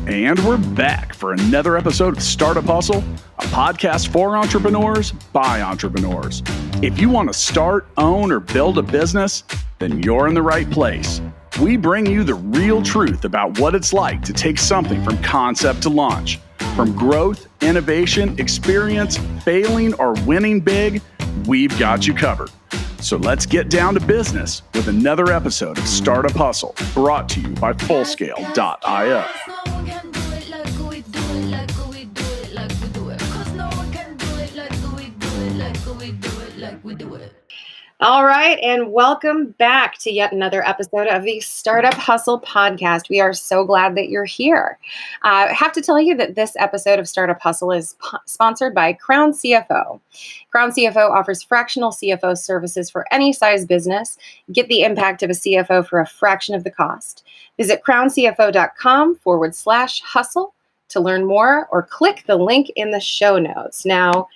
And we're back for another episode of Startup Hustle, a podcast for entrepreneurs by entrepreneurs. If you want to start, own, or build a business, then you're in the right place. We bring you the real truth about what it's like to take something from concept to launch. From growth, innovation, experience, failing, or winning big, we've got you covered. So let's get down to business with another episode of Startup Hustle, brought to you by Fullscale.io. All right, and welcome back to yet another episode of the Startup Hustle podcast. We are so glad that you're here. I have to tell you that this episode of Startup Hustle is sponsored by Crown CFO. Crown CFO offers fractional CFO services for any size business. Get the impact of a CFO for a fraction of the cost. Visit crowncfo.com/hustle to learn more, or click the link in the show notes. Now,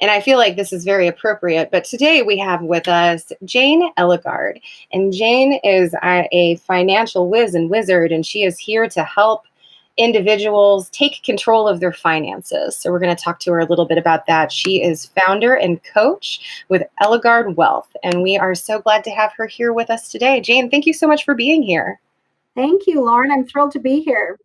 and I feel like this is very appropriate, but today we have with us Jayne Ellegard. And Jayne is a financial whiz and wizard, and she is here to help individuals take control of their finances. So we're going to talk to her a little bit about that. She is founder and coach with Ellegant Wealth, and we are so glad to have her here with us today. Jayne, thank you so much for being here. Thank you, Lauren. I'm thrilled to be here.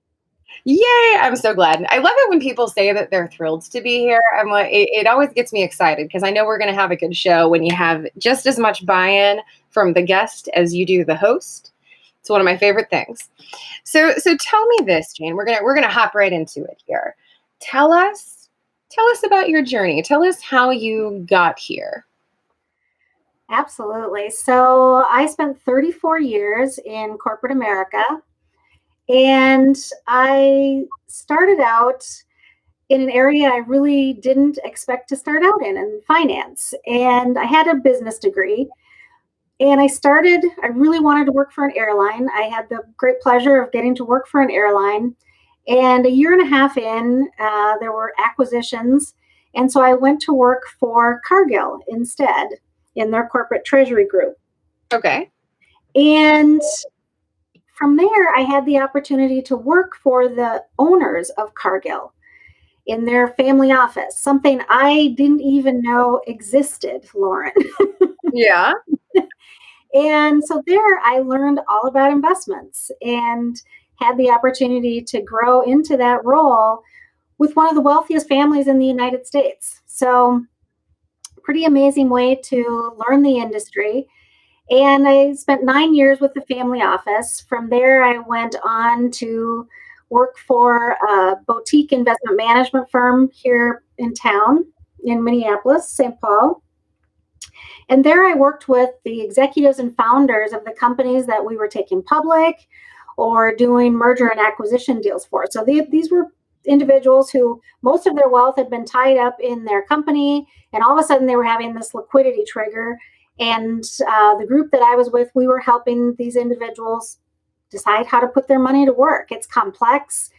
Yay! I'm so glad. I love it when people say that they're thrilled to be here. I'm like, it always gets me excited because I know we're going to have a good show when you have just as much buy-in from the guest as you do the host. It's one of my favorite things. So tell me this, Jayne. We're gonna hop right into it here. Tell us about your journey. Tell us how you got here. Absolutely. So I spent 34 years in corporate America. And I started out in an area I really didn't expect to start out in finance. And I had a business degree. And I really wanted to work for an airline. I had the great pleasure of getting to work for an airline. And a year and a half in, there were acquisitions. And so I went to work for Cargill instead in their corporate treasury group. Okay. And from there, I had the opportunity to work for the owners of Cargill in their family office, something I didn't even know existed, Lauren. Yeah. And so there I learned all about investments and had the opportunity to grow into that role with one of the wealthiest families in the United States. So pretty amazing way to learn the industry. And I spent 9 years with the family office. From there, I went on to work for a boutique investment management firm here in town in Minneapolis, St. Paul. And there I worked with the executives and founders of the companies that we were taking public or doing merger and acquisition deals for. So these were individuals who most of their wealth had been tied up in their company, and all of a sudden they were having this liquidity trigger. And the group that I was with, we were helping these individuals decide how to put their money to work. It's complex.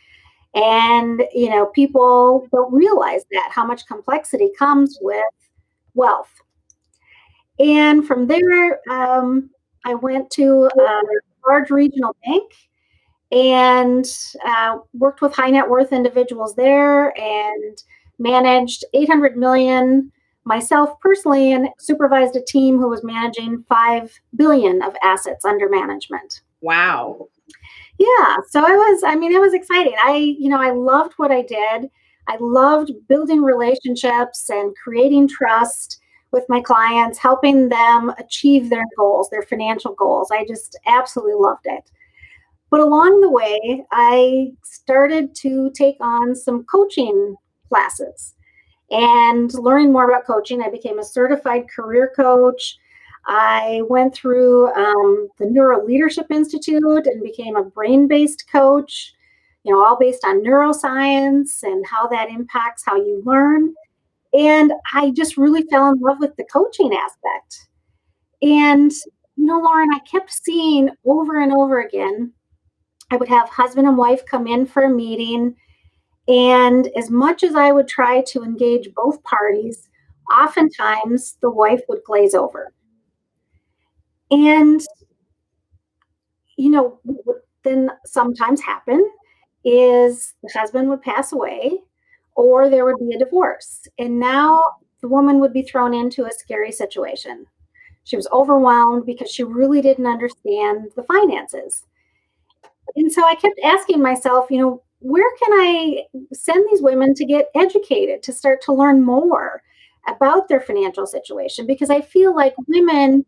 And, people don't realize that, how much complexity comes with wealth. And from there, I went to a large regional bank and worked with high net worth individuals there and managed $800 million myself personally, and supervised a team who was managing $5 billion of assets under management. Wow. Yeah. So it was exciting. I loved what I did. I loved building relationships and creating trust with my clients, helping them achieve their goals, their financial goals. I just absolutely loved it. But along the way, I started to take on some coaching classes. And learning more about coaching, I became a certified career coach. I went through the Neuro Leadership Institute and became a brain-based coach, all based on neuroscience and how that impacts how you learn. And I just really fell in love with the coaching aspect. And, Lauren, I kept seeing over and over again, I would have husband and wife come in for a meeting. And as much as I would try to engage both parties, oftentimes the wife would glaze over. And, what would then sometimes happen is the husband would pass away or there would be a divorce. And now the woman would be thrown into a scary situation. She was overwhelmed because she really didn't understand the finances. And so I kept asking myself, where can I send these women to get educated, to start to learn more about their financial situation? Because I feel like women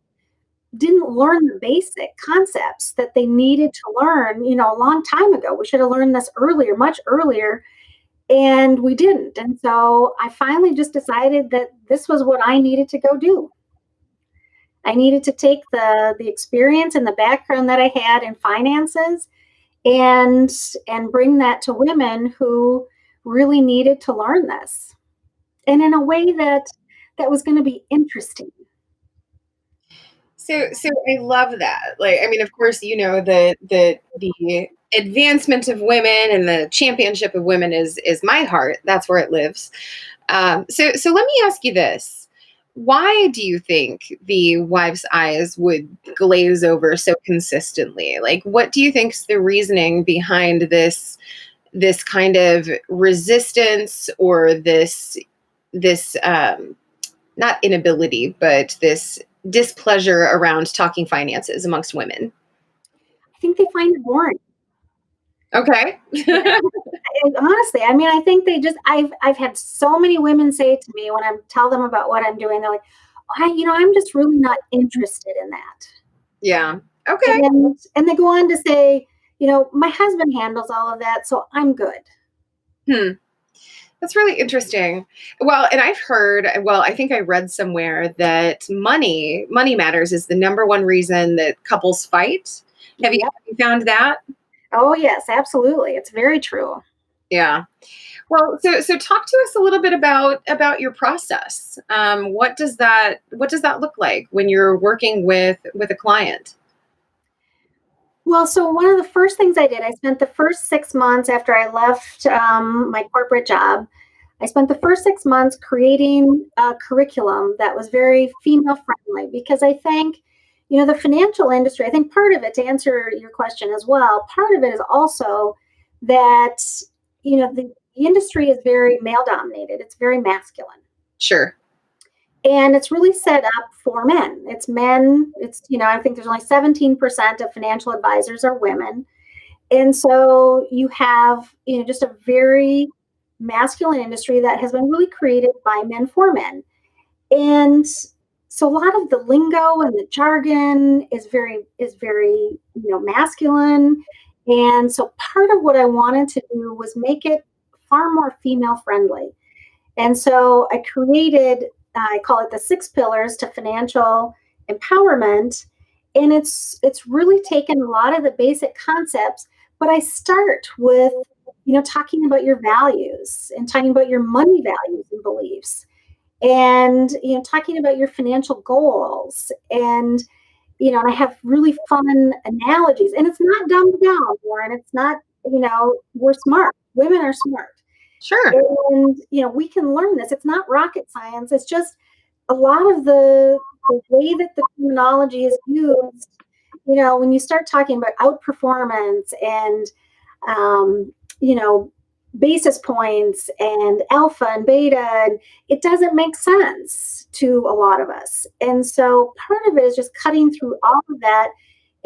didn't learn the basic concepts that they needed to learn, a long time ago. We should have learned this earlier, much earlier, and we didn't. And so I finally just decided that this was what I needed to go do. I needed to take the experience and the background that I had in finances and bring that to women who really needed to learn this, and in a way that was going to be interesting. So I love that. Like, I mean, of course, the advancement of women and the championship of women is my heart. That's where it lives. So let me ask you this. Why do you think the wives' eyes would glaze over so consistently? Like, what do you think is the reasoning behind this kind of resistance, or this not inability, but this displeasure around talking finances amongst women? I think they find it boring. Okay. And honestly, I mean, I think they just, I've had so many women say to me when I tell them about what I'm doing, they're like, I'm just really not interested in that. Yeah. Okay. And they go on to say, my husband handles all of that, so I'm good. That's really interesting. Well, and I think I read somewhere that money matters is the number one reason that couples fight. Have you found that? Oh, yes, absolutely. It's very true. Yeah. Well, so talk to us a little bit about your process. What does that look like when you're working with a client? Well, so one of the first things I did, I spent the first 6 months after I left my corporate job. I spent the first 6 months creating a curriculum that was very female friendly, because I think, the financial industry, I think part of it, to answer your question as well, part of it is also that, the industry is very male dominated. It's very masculine. Sure. And it's really set up for men. It's men. I think there's only 17% of financial advisors are women. And so you have, just a very masculine industry that has been really created by men for men. And so a lot of the lingo and the jargon is very, masculine. And so part of what I wanted to do was make it far more female friendly. And so I call it the 6 pillars to financial empowerment. And it's really taken a lot of the basic concepts, but I start with, talking about your values and talking about your money values and beliefs, and, talking about your financial goals. And, and I have really fun analogies, and it's not dumbed down, Warren. It's not, we're smart. Women are smart. Sure. And, we can learn this. It's not rocket science. It's just a lot of the way that the terminology is used, when you start talking about outperformance and, basis points and alpha and beta, and it doesn't make sense to a lot of us. And so part of it is just cutting through all of that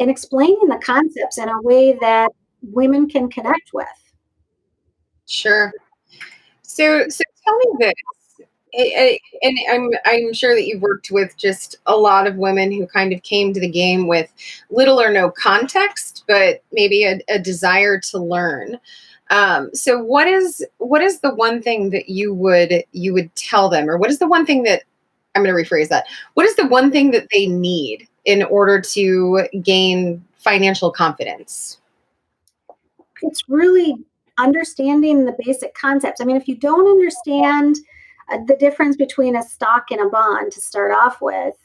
and explaining the concepts in a way that women can connect with. Sure. So tell me this, and I'm sure that you've worked with just a lot of women who kind of came to the game with little or no context, but maybe a desire to learn. So what is the one thing that you would tell them, or what is the one thing that, I'm going to rephrase that. What is the one thing that they need in order to gain financial confidence? It's really understanding the basic concepts. I mean, if you don't understand the difference between a stock and a bond to start off with,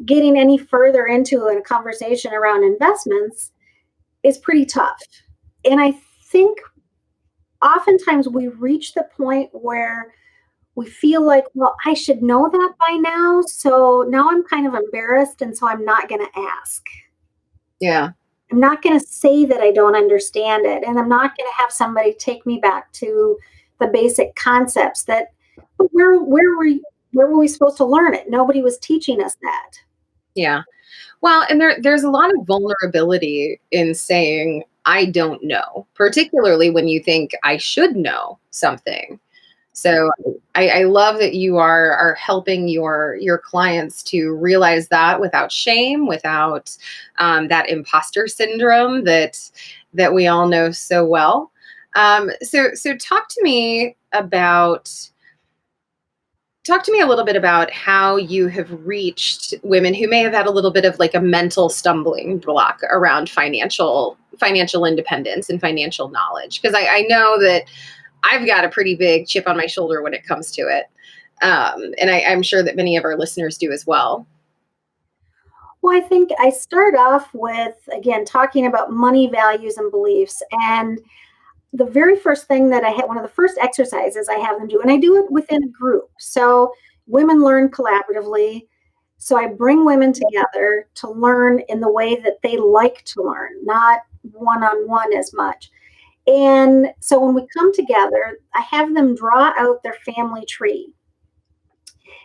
getting any further into a conversation around investments is pretty tough. And I think oftentimes we reach the point where we feel like, well, I should know that by now. So now I'm kind of embarrassed. And so I'm not going to ask. Yeah. I'm not going to say that I don't understand it. And I'm not going to have somebody take me back to the basic concepts that, but where were we supposed to learn it? Nobody was teaching us that. Yeah. Well, and there's a lot of vulnerability in saying, I don't know, particularly when you think I should know something. So I love that you are helping your clients to realize that without shame, without that imposter syndrome that we all know so well. So talk to me a little bit about how you have reached women who may have had a little bit of like a mental stumbling block around financial independence and financial knowledge. Because I know that I've got a pretty big chip on my shoulder when it comes to it. And I'm sure that many of our listeners do as well. Well, I think I start off with, again, talking about money, values, and beliefs. And the very first thing that I had, one of the first exercises I have them do, and I do it within a group. So women learn collaboratively. So I bring women together to learn in the way that they like to learn, not one-on-one as much. And so when we come together, I have them draw out their family tree.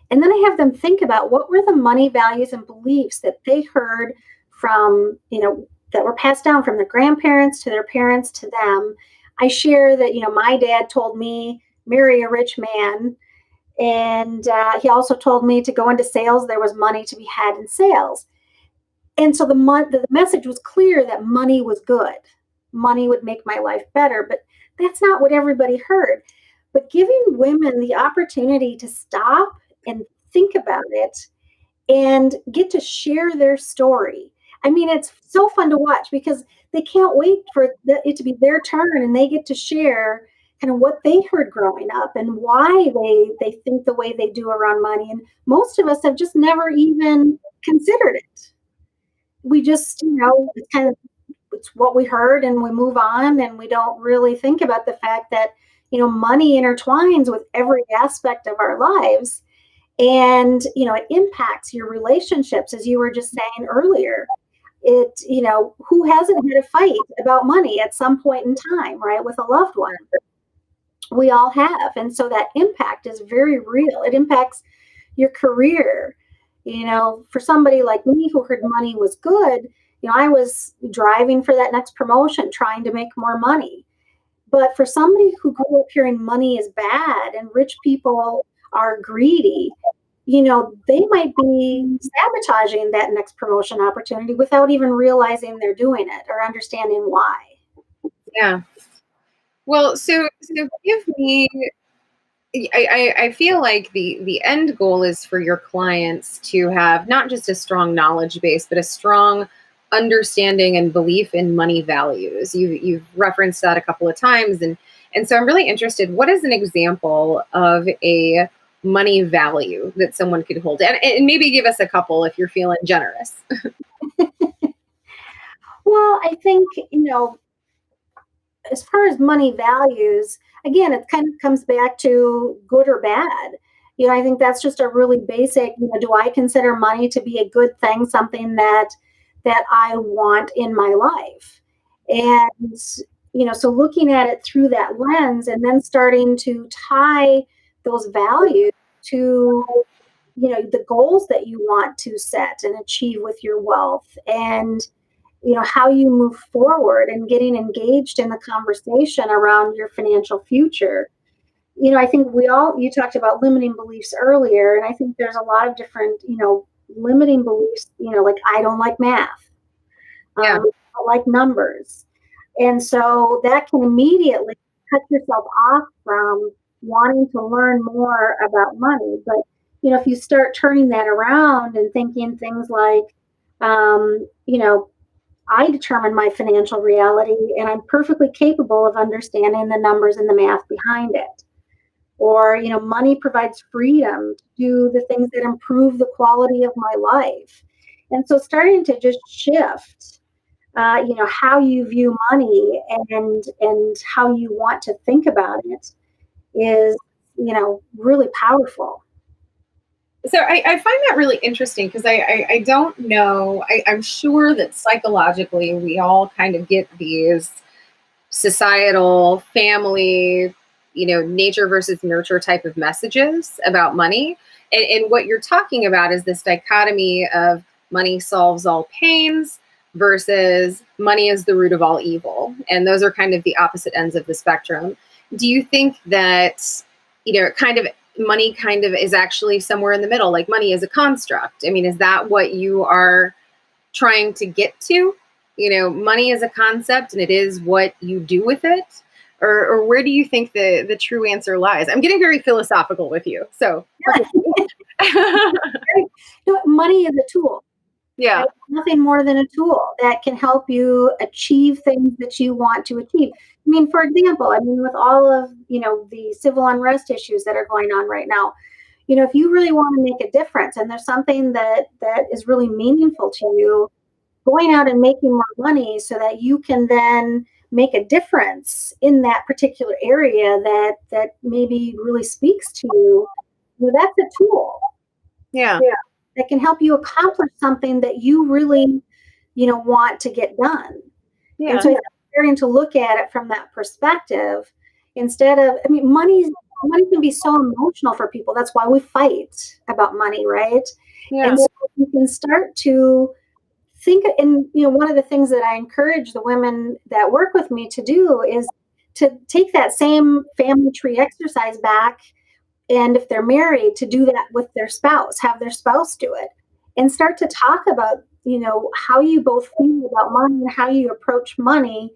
And then I have them think about what were the money, values, and beliefs that they heard from, that were passed down from their grandparents to their parents to them. I share that, my dad told me, marry a rich man. And he also told me to go into sales. There was money to be had in sales. And so the message was clear that money was good. Money would make my life better. But that's not what everybody heard. But giving women the opportunity to stop and think about it and get to share their story. I mean, it's so fun to watch because they can't wait for it to be their turn, and they get to share kind of what they heard growing up and why they think the way they do around money. And most of us have just never even considered it. We just, it's what we heard and we move on, and we don't really think about the fact that, money intertwines with every aspect of our lives. And, it impacts your relationships, as you were just saying earlier. Who hasn't had a fight about money at some point in time, right, with a loved one? We all have. And so that impact is very real. It impacts your career. For somebody like me who heard money was good, I was driving for that next promotion, trying to make more money. But for somebody who grew up hearing money is bad and rich people are greedy, they might be sabotaging that next promotion opportunity without even realizing they're doing it or understanding why. Yeah. Well, so give me, I feel like the end goal is for your clients to have not just a strong knowledge base, but a strong understanding and belief in money values. You've referenced that a couple of times. And so I'm really interested, what is an example of a money value that someone could hold? And maybe give us a couple if you're feeling generous. Well, I think, as far as money values, again, it kind of comes back to good or bad. I think that's just a really basic, do I consider money to be a good thing, something that I want in my life? And, so looking at it through that lens and then starting to tie those values to, the goals that you want to set and achieve with your wealth, and how you move forward and getting engaged in the conversation around your financial future. I think you talked about limiting beliefs earlier, and I think there's a lot of different, limiting beliefs, like I don't like math. Yeah. I don't like numbers. And so that can immediately cut yourself off from wanting to learn more about money. But, if you start turning that around and thinking things like, I determine my financial reality, and I'm perfectly capable of understanding the numbers and the math behind it. Or, money provides freedom to do the things that improve the quality of my life. And so starting to just shift, how you view money and how you want to think about it is, really powerful. So I find that really interesting because I don't know. I'm sure that psychologically we all kind of get these societal, family, nature versus nurture type of messages about money. And what you're talking about is this dichotomy of money solves all pains versus money is the root of all evil. And those are kind of the opposite ends of the spectrum. Do you think that, kind of money kind of is actually somewhere in the middle, like money is a construct? I mean, is that what you are trying to get to? Money is a concept and it is what you do with it. Or where do you think the true answer lies? I'm getting very philosophical with you. So Money is a tool. yeah. Right? Nothing more than a tool that can help you achieve things that you want to achieve. I mean, for example, with all of, the civil unrest issues that are going on right now, if you really want to make a difference and there's something that is really meaningful to you, going out and making more money so that you can then make a difference in that particular area that maybe really speaks to you, that's a tool. Yeah. That can help you accomplish something that you really, want to get done. Yeah. And so it's starting to look at it from that perspective instead of, money can be so emotional for people. That's why we fight about money, right? Yeah. And so you can start to think, and one of the things that I encourage the women that work with me to do is to take that same family tree exercise back, and if they're married, to do that with their spouse, have their spouse do it, and start to talk about how you both feel about money and how you approach money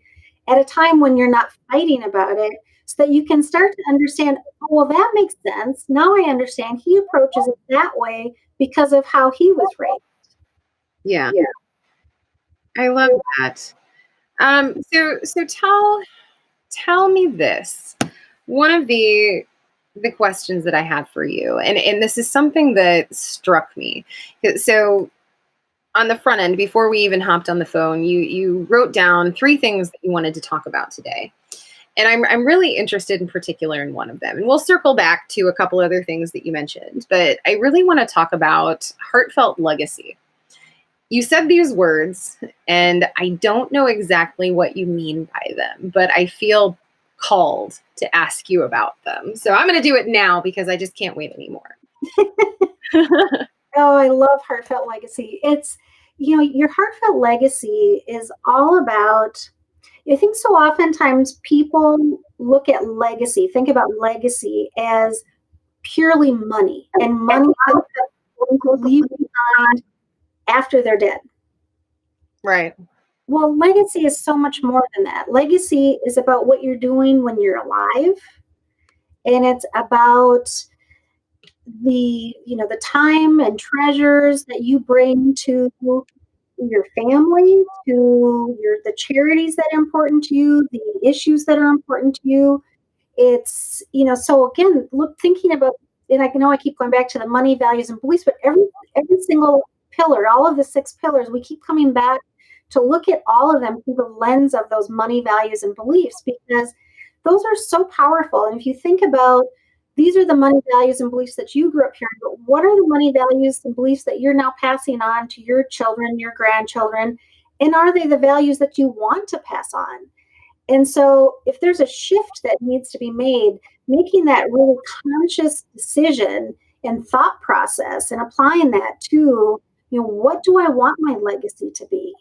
at a time when you're not fighting about it, so that you can start to understand, oh, well, that makes sense. Now I understand he approaches it that way because of how he was raised. Yeah. I love that. So tell me this. One of the questions that I have for you, and this is something that struck me. So on the front end, before we even hopped on the phone, you wrote down 3 things that you wanted to talk about today. And I'm really interested in particular in one of them. And we'll circle back to a couple other things that you mentioned, but I really want to talk about heartfelt legacy. You said these words, and I don't know exactly what you mean by them, but I feel called to ask you about them. So I'm going to do it now because I just can't wait anymore. Oh, I love heartfelt legacy. It's, your heartfelt legacy is all about, I think so oftentimes people look at legacy, think about legacy as purely money and money that they're going to leave behind after they're dead. Right. Well, legacy is so much more than that. Legacy is about what you're doing when you're alive. And it's about the time and treasures that you bring to your family, to the charities that are important to you, the issues that are important to you. It's, so again, thinking about, and I know I keep going back to the money, values, and beliefs, but every single pillar, all of the 6 pillars, we keep coming back to look at all of them through the lens of those money, values, and beliefs, because those are so powerful. And if you think about, these are the money, values, and beliefs that you grew up hearing, but what are the money, values, and beliefs that you're now passing on to your children, your grandchildren? And are they the values that you want to pass on? And so if there's a shift that needs to be made, making that really conscious decision and thought process and applying that to, what do I want my legacy to be?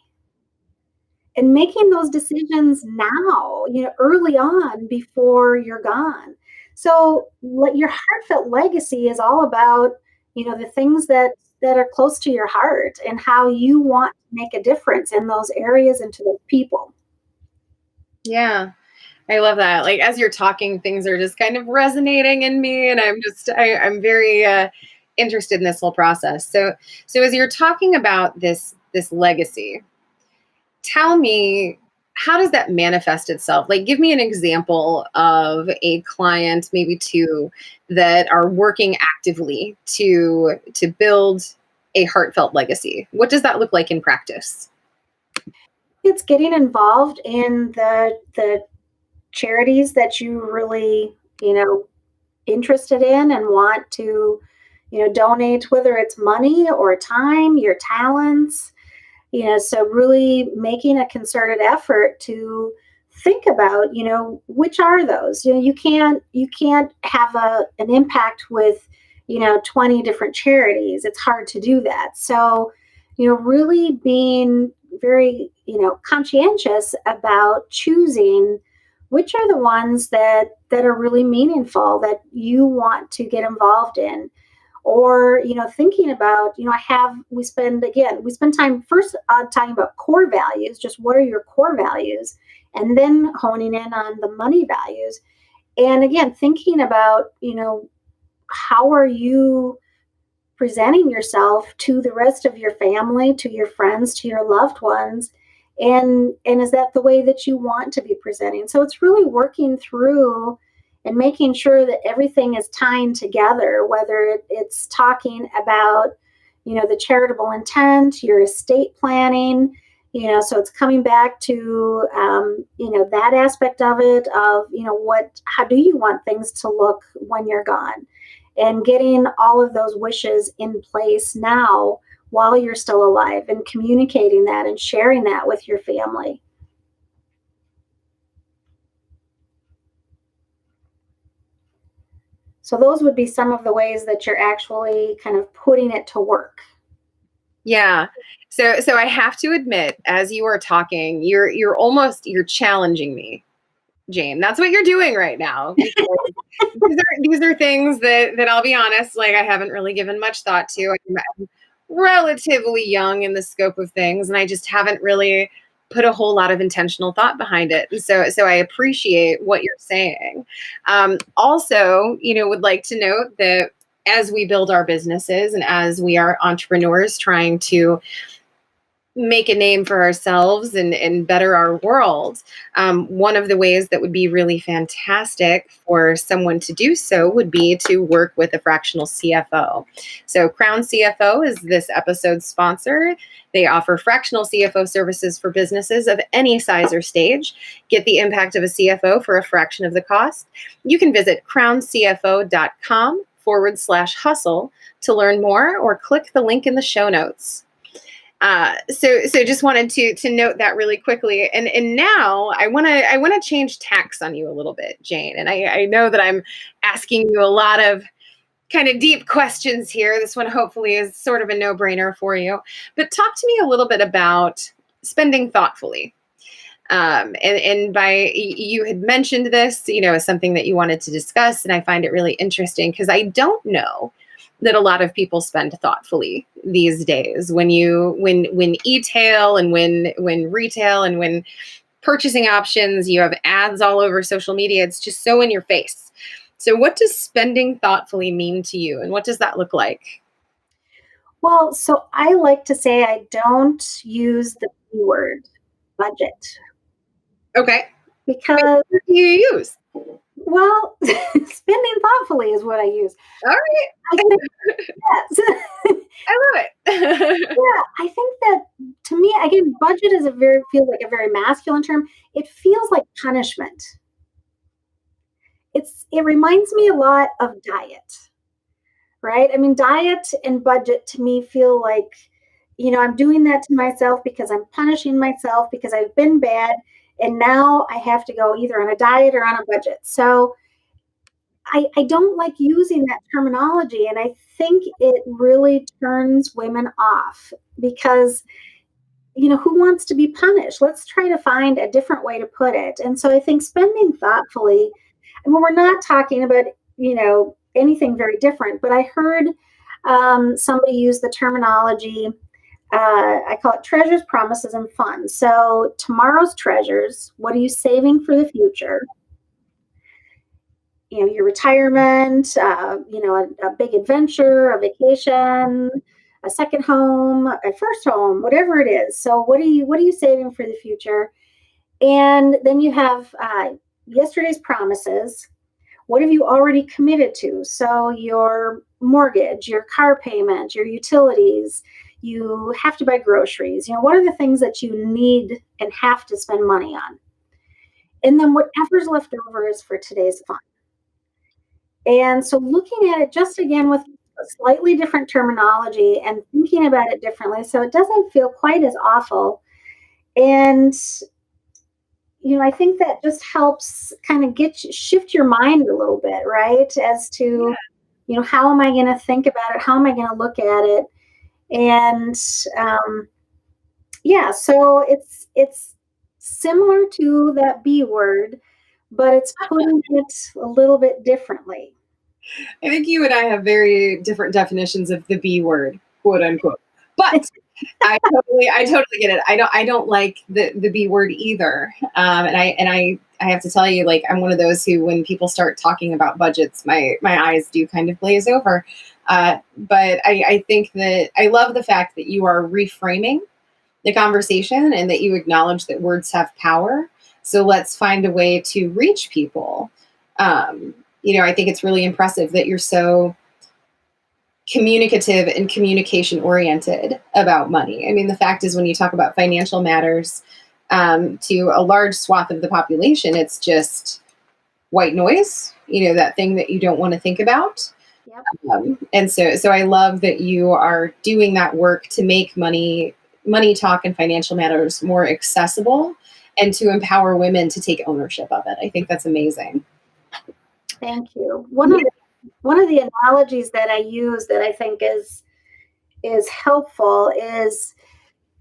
And making those decisions now, early on before you're gone. So your heartfelt legacy is all about, the things that are close to your heart and how you want to make a difference in those areas and to those people. Yeah. I love that. Like, as you're talking, things are just kind of resonating in me, and I'm very interested in this whole process. So as you're talking about this legacy, tell me, how does that manifest itself? Like, give me an example of a client, maybe 2, that are working actively to build a heartfelt legacy. What does that look like in practice? It's getting involved in the charities that you really, interested in and want to, donate, whether it's money or time, your talents, so really making a concerted effort to think about, which are those. You can't have an impact with 20 different charities. It's hard to do that. So really being very conscientious about choosing which are the ones that are really meaningful, that you want to get involved in. Or thinking about, we spend time first talking about core values, just what are your core values, and then honing in on the money values. And again, thinking about how are you presenting yourself to the rest of your family, to your friends, to your loved ones, and is that the way that you want to be presenting? So it's really working through and making sure that everything is tying together, whether it's talking about the charitable intent, your estate planning, so it's coming back to that aspect of it, of how do you want things to look when you're gone, and getting all of those wishes in place now while you're still alive, and communicating that and sharing that with your family. So those would be some of the ways that you're actually kind of putting it to work. Yeah. So I have to admit, as you are talking, you're challenging me, Jayne. That's what you're doing right now. These are things that I'll be honest, like I haven't really given much thought to. I'm relatively young in the scope of things, and I just haven't really put a whole lot of intentional thought behind it. So I appreciate what you're saying. Also, would like to note that as we build our businesses and as we are entrepreneurs trying to make a name for ourselves and better our world, one of the ways that would be really fantastic for someone to do so would be to work with a fractional CFO. So Crown CFO is this episode's sponsor. They offer fractional CFO services for businesses of any size or stage. Get the impact of a CFO for a fraction of the cost. You can visit crowncfo.com/hustle to learn more, or click the link in the show notes. So just wanted to note that really quickly, and now I want to change tacks on you a little bit, Jayne. And I know that I'm asking you a lot of kind of deep questions here. This one hopefully is sort of a no-brainer for you. But talk to me a little bit about spending thoughtfully. And by, you had mentioned this, as something that you wanted to discuss, and I find it really interesting because I don't know that a lot of people spend thoughtfully these days. When e-tail and when retail and when purchasing options, you have ads all over social media. It's just so in your face. So what does spending thoughtfully mean to you, and what does that look like? Well, so I like to say I don't use the B word, budget. Okay. Because what do you use? Well, spending thoughtfully is what I use. All right. Yes. I love it. Yeah, I think that, to me, again, budget feels like a very masculine term. It feels like punishment. It reminds me a lot of diet, right? I mean, diet and budget to me feel like, I'm doing that to myself because I'm punishing myself because I've been bad. And now I have to go either on a diet or on a budget. So I don't like using that terminology. And I think it really turns women off because, who wants to be punished? Let's try to find a different way to put it. And so I think spending thoughtfully, I mean, we're not talking about, anything very different, but I heard somebody use the terminology, I call it treasures, promises, and fun. So tomorrow's treasures, what are you saving for the future? Your retirement, a big adventure, a vacation, a second home, a first home, whatever it is. So what are you saving for the future? And then you have yesterday's promises. What have you already committed to? So your mortgage, your car payment, your utilities, you have to buy groceries. What are the things that you need and have to spend money on? And then whatever's left over is for today's fun. And so looking at it just again with a slightly different terminology and thinking about it differently so it doesn't feel quite as awful. And I think that just helps kind of shift your mind a little bit, right? As to, how am I going to think about it? How am I going to look at it? And so it's similar to that B word, but it's putting it a little bit differently. I think you and I have very different definitions of the B word, quote unquote. But I totally get it. I don't like the B word either. And I have to tell you, like, I'm one of those who, when people start talking about budgets, my eyes do kind of glaze over. But I think that I love the fact that you are reframing the conversation and that you acknowledge that words have power. So let's find a way to reach people. I think it's really impressive that you're so communicative and communication oriented about money. I mean, the fact is, when you talk about financial matters to a large swath of the population, it's just white noise, that thing that you don't want to think about. Yep. And so I love that you are doing that work to make money talk and financial matters more accessible and to empower women to take ownership of it. I think that's amazing. Thank you. One of the analogies that I use that I think is helpful is,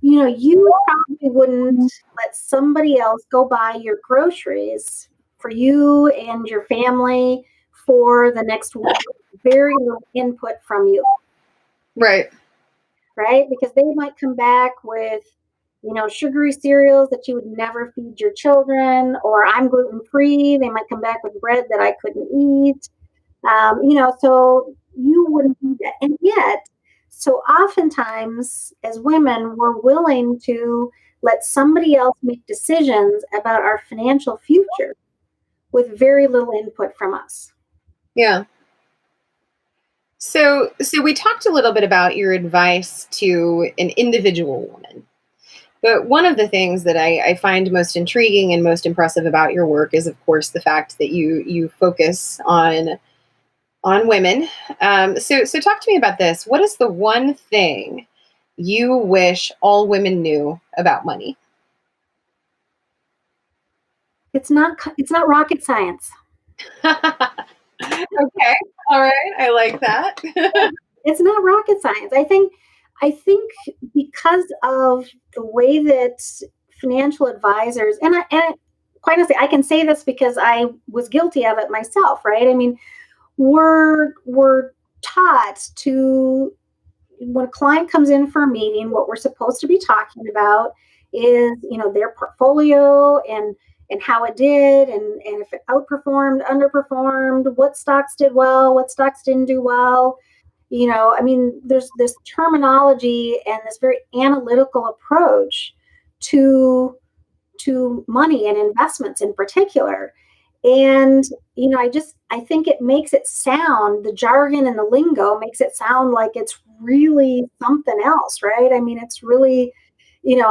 you probably wouldn't let somebody else go buy your groceries for you and your family for the next week. Very little input from you. Right. Because they might come back with, sugary cereals that you would never feed your children, or I'm gluten-free. They might come back with bread that I couldn't eat. So you wouldn't do that. And yet, so oftentimes as women, we're willing to let somebody else make decisions about our financial future with very little input from us. Yeah. So we talked a little bit about your advice to an individual woman. But one of the things that I find most intriguing and most impressive about your work is, of course, the fact that you focus on women. So talk to me about this. What is the one thing you wish all women knew about money? It's not rocket science. Okay. All right. I like that. It's not rocket science. I think because of the way that financial advisors, and quite honestly, I can say this because I was guilty of it myself, right? I mean, we're taught to, when a client comes in for a meeting, what we're supposed to be talking about is, their portfolio and how it did, and if it outperformed, underperformed, what stocks did well, what stocks didn't do well. There's this terminology and this very analytical approach to money and investments in particular. And, I think it makes it sound, the jargon and the lingo makes it sound like it's really something else, right? I mean, it's really,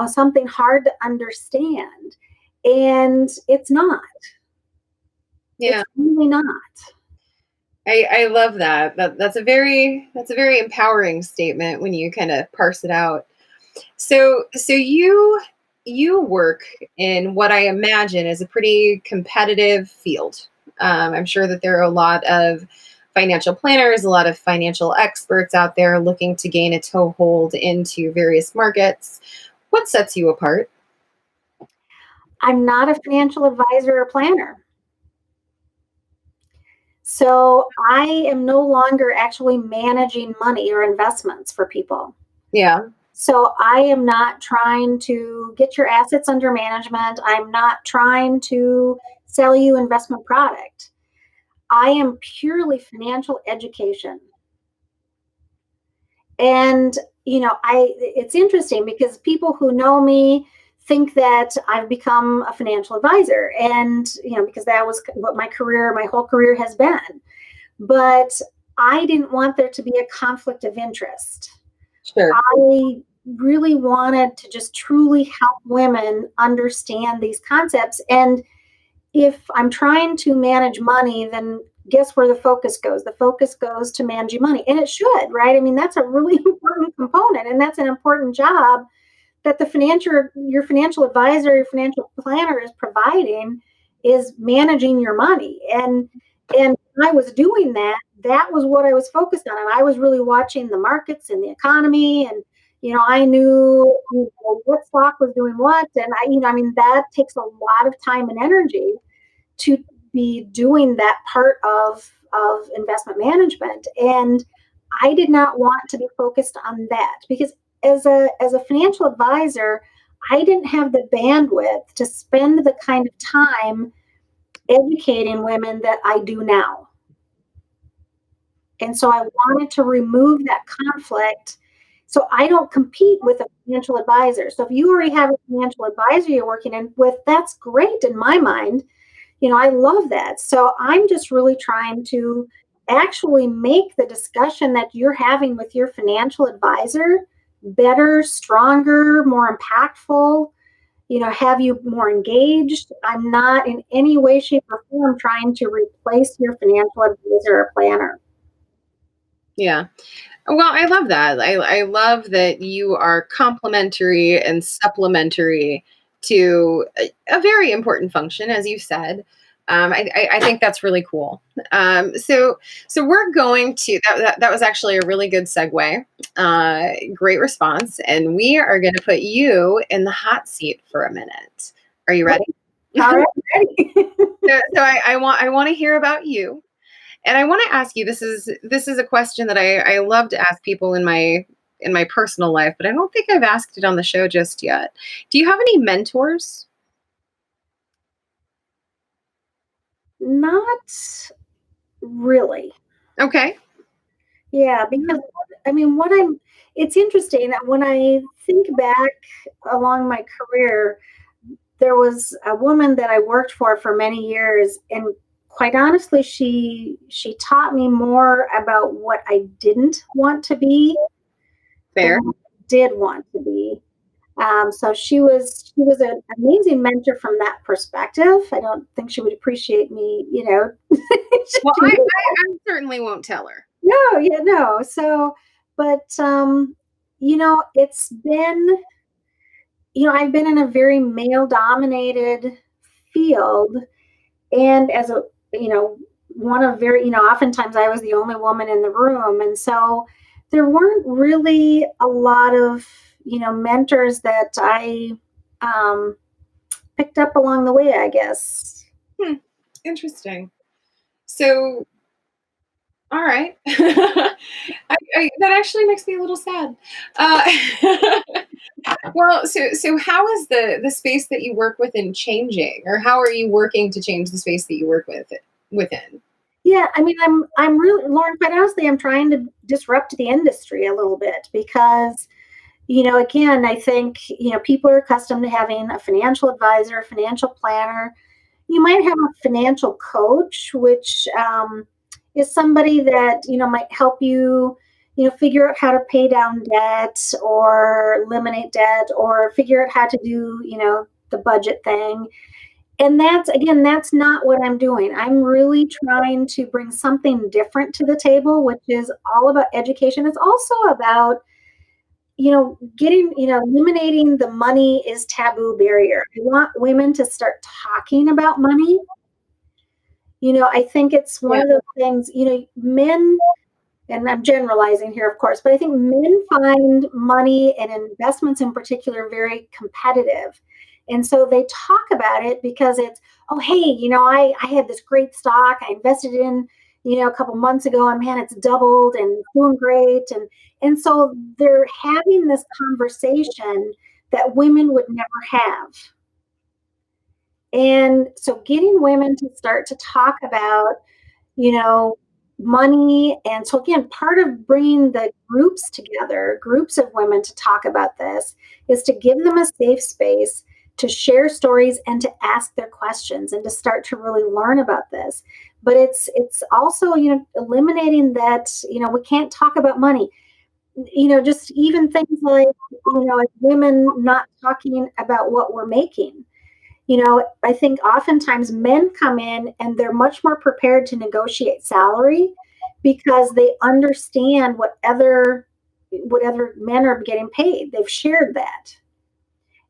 something hard to understand. And it's not. Yeah. It's really not. I love that. That's a very empowering statement when you kind of parse it out. So you work in what I imagine is a pretty competitive field. I'm sure that there are a lot of financial planners, a lot of financial experts out there looking to gain a toehold into various markets. What sets you apart? I'm not a financial advisor or planner. So I am no longer actually managing money or investments for people. Yeah. So I am not trying to get your assets under management. I'm not trying to sell you investment product. I am purely financial education. And, it's interesting because people who know me think that I've become a financial advisor, and, because that was what my whole career has been. But I didn't want there to be a conflict of interest. Sure. I really wanted to just truly help women understand these concepts. And if I'm trying to manage money, then guess where the focus goes? The focus goes to managing money, and it should, right? I mean, that's a really important component, and that's an important job that your financial advisor, your financial planner is providing, is managing your money. And I was doing that. That was what I was focused on, and I was really watching the markets and the economy, and I knew what stock was doing what, and I mean, that takes a lot of time and energy to be doing that part of investment management. And I did not want to be focused on that, because as a financial advisor, I didn't have the bandwidth to spend the kind of time educating women that I do now. And so I wanted to remove that conflict so I don't compete with a financial advisor. So if you already have a financial advisor you're working with, that's great in my mind. I love that. So I'm just really trying to actually make the discussion that you're having with your financial advisor better, stronger, more impactful, have you more engaged. I'm not in any way, shape, or form trying to replace your financial advisor or planner. Yeah. Well, I love that. I love that you are complementary and supplementary to a very important function, as you said. I think that's really cool. So we're going to, that was actually a really good segue. Great response. And we are going to put you in the hot seat for a minute. Are you ready? All right, ready. So I want to hear about you. And I want to ask you, this is a question that I love to ask people in my personal life, but I don't think I've asked it on the show just yet. Do you have any mentors? Not really. Okay. Yeah, because it's interesting that when I think back along my career, there was a woman that I worked for many years, and quite honestly, she taught me more about what I didn't want to be Fair. than what I did want to be. So she was an amazing mentor from that perspective. I don't think she would appreciate me, Well, I certainly won't tell her. No. So, but it's been, I've been in a very male-dominated field, and as a, one of very, oftentimes I was the only woman in the room, and so there weren't really a lot of, mentors that I picked up along the way, I guess. Interesting. So, all right. That actually makes me a little sad. Well, so how is the space that you work within changing, or how are you working to change the space that you work within? Yeah, I mean, I'm really, Lauren, quite honestly, I'm trying to disrupt the industry a little bit because, again, I think, people are accustomed to having a financial advisor, a financial planner. You might have a financial coach, which is somebody that, might help you, figure out how to pay down debt or eliminate debt or figure out how to do, the budget thing. And that's not what I'm doing. I'm really trying to bring something different to the table, which is all about education. It's also about, eliminating the money is taboo barrier. I want women to start talking about money. I think it's one of those things, men, and I'm generalizing here, of course, but I think men find money and investments in particular very competitive. And so they talk about it because it's, oh, hey, I had this great stock I invested in, a couple months ago, and man, it's doubled and doing great. And so they're having this conversation that women would never have. And so getting women to start to talk about, money. And so again, part of bringing the groups together, groups of women to talk about this, is to give them a safe space to share stories and to ask their questions and to start to really learn about this. But it's also, eliminating that, we can't talk about money. Just even things like, as women not talking about what we're making. I think oftentimes men come in and they're much more prepared to negotiate salary because they understand what other men are getting paid. They've shared that.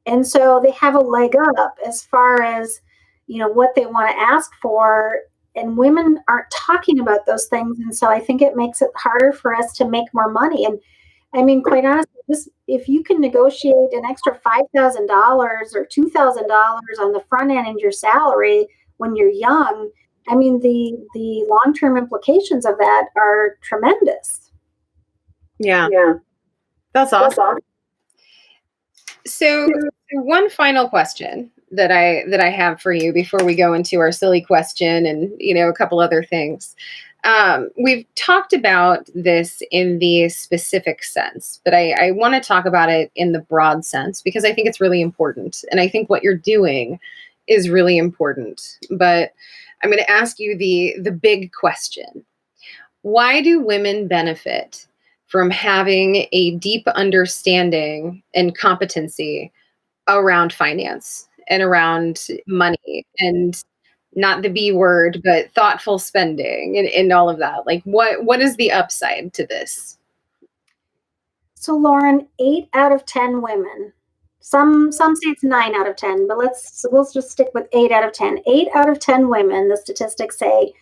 And so they have a leg up as far as, what they want to ask for. And women aren't talking about those things. And so I think it makes it harder for us to make more money. And I mean, quite honestly, if you can negotiate an extra $5,000 or $2,000 on the front end in your salary when you're young, I mean, the long-term implications of that are tremendous. Yeah. That's awesome. So one final question that I have for you before we go into our silly question and, a couple other things. We've talked about this in the specific sense, but I want to talk about it in the broad sense because I think it's really important. And I think what you're doing is really important. But I'm going to ask you the big question. Why do women benefit from having a deep understanding and competency around finance and around money and not the B word, but thoughtful spending and all of that? Like what is the upside to this? So Lauren, 8 out of 10 women, some say it's 9 out of 10, but we'll just stick with 8 out of 10. 8 out of 10 women, the statistics say,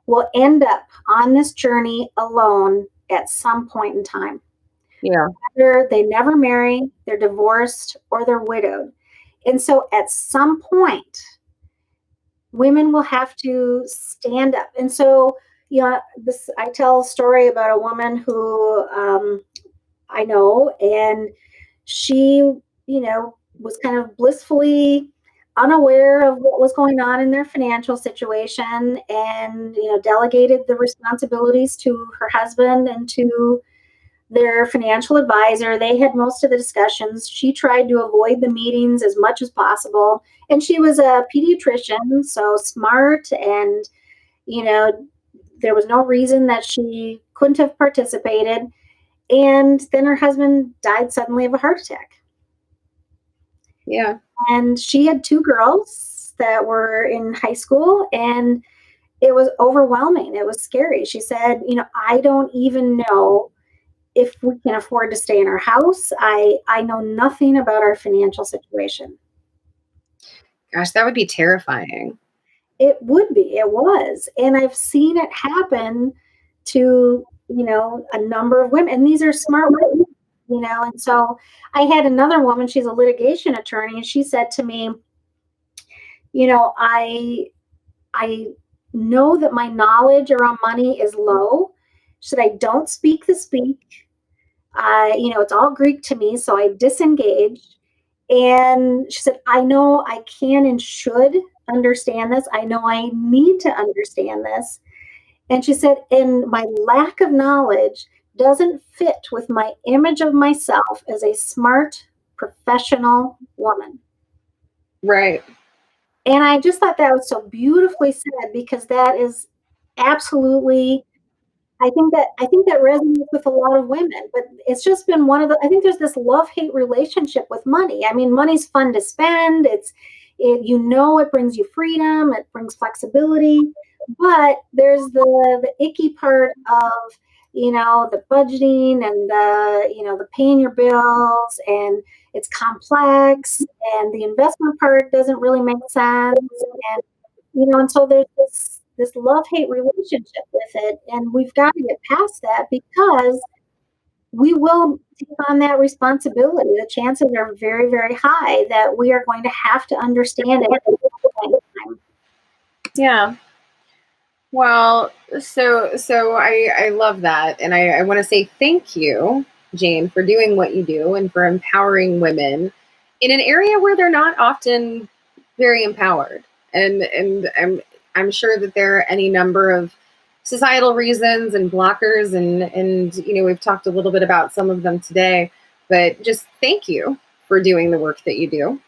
will end up on this journey alone at some point in time. Yeah. Either they never marry, they're divorced, or they're widowed. And so at some point, women will have to stand up. And so, I tell a story about a woman who I know, and she, was kind of blissfully unaware of what was going on in their financial situation and, delegated the responsibilities to her husband and to their financial advisor. They had most of the discussions. She tried to avoid the meetings as much as possible. And she was a pediatrician, so smart, and, there was no reason that she couldn't have participated. And then her husband died suddenly of a heart attack. Yeah. And she had 2 girls that were in high school, and it was overwhelming. It was scary. She said, I don't even know if we can afford to stay in our house. I know nothing about our financial situation. Gosh, that would be terrifying. It would be. It was. And I've seen it happen to, a number of women. And these are smart women, And so I had another woman, she's a litigation attorney, and she said to me, I know that my knowledge around money is low. She said, I don't speak the speak. It's all Greek to me, so I disengaged. And she said, I know I can and should understand this. I know I need to understand this. And she said, and my lack of knowledge doesn't fit with my image of myself as a smart, professional woman. Right. And I just thought that was so beautifully said, because that is absolutely, I think that resonates with a lot of women. But it's just been I think there's this love-hate relationship with money. I mean, money's fun to spend. It brings you freedom, it brings flexibility, but there's the icky part of, the budgeting and the paying your bills, and it's complex, and the investment part doesn't really make sense. And so there's this love-hate relationship with it, and we've got to get past that, because we will take on that responsibility. The chances are very, very high that we are going to have to understand it at some point in time. Yeah. Well, so I love that. And I want to say thank you, Jayne, for doing what you do and for empowering women in an area where they're not often very empowered. And I'm sure that there are any number of societal reasons and blockers, and we've talked a little bit about some of them today, but just thank you for doing the work that you do.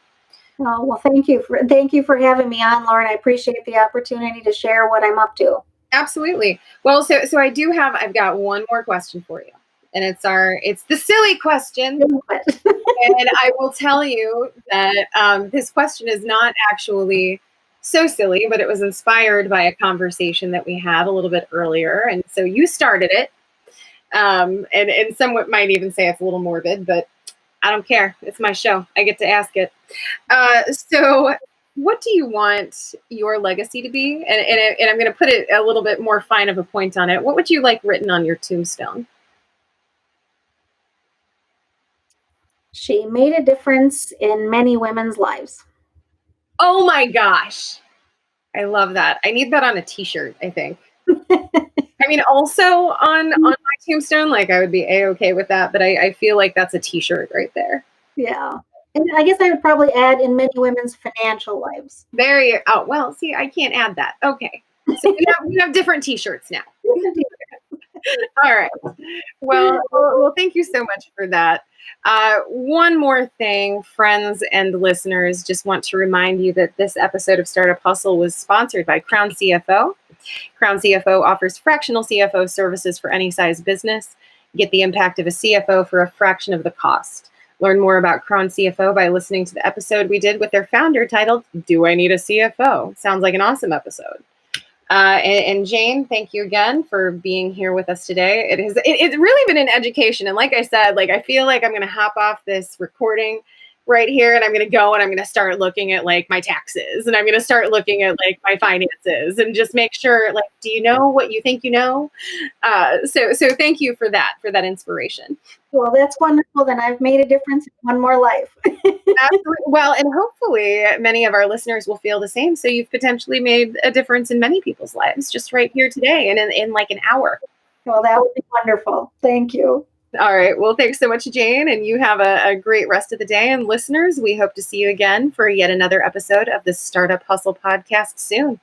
Oh, well, thank you for having me on, Lauren. I appreciate the opportunity to share what I'm up to. Absolutely. Well, so I've got one more question for you. and it's the silly question. And I will tell you that this question is not actually so silly, but it was inspired by a conversation that we had a little bit earlier. And so you started it. And some might even say it's a little morbid, but I don't care. It's my show. I get to ask it. So what do you want your legacy to be? And I'm going to put it a little bit more fine of a point on it. What would you like written on your tombstone? She made a difference in many women's lives. Oh my gosh. I love that. I need that on a t-shirt, I think. I mean, also on my tombstone, like I would be A-okay with that, but I feel like that's a t-shirt right there. Yeah. And I guess I would probably add in many women's financial lives. Oh, well, see, I can't add that. Okay. So we have different t-shirts now. All right. Well, thank you so much for that. One more thing, friends and listeners, just want to remind you that this episode of Startup Hustle was sponsored by Crown CFO. Crown CFO offers fractional CFO services for any size business. Get the impact of a CFO for a fraction of the cost. Learn more about Crown CFO by listening to the episode we did with their founder titled, Do I Need a CFO? Sounds like an awesome episode. And Jayne, thank you again for being here with us today. It's really been an education. And like I said, like I feel like I'm going to hop off this recording right here and I'm going to go and I'm going to start looking at like my taxes and I'm going to start looking at like my finances and just make sure, like, do you know what you think you know? So thank you for that inspiration. Well, that's wonderful. Then I've made a difference in one more life. Absolutely. Well, and hopefully many of our listeners will feel the same. So you've potentially made a difference in many people's lives just right here today and in like an hour. Well, that would be wonderful. Thank you. All right. Well, thanks so much, Jayne. And you have a great rest of the day. And listeners, we hope to see you again for yet another episode of the Startup Hustle podcast soon.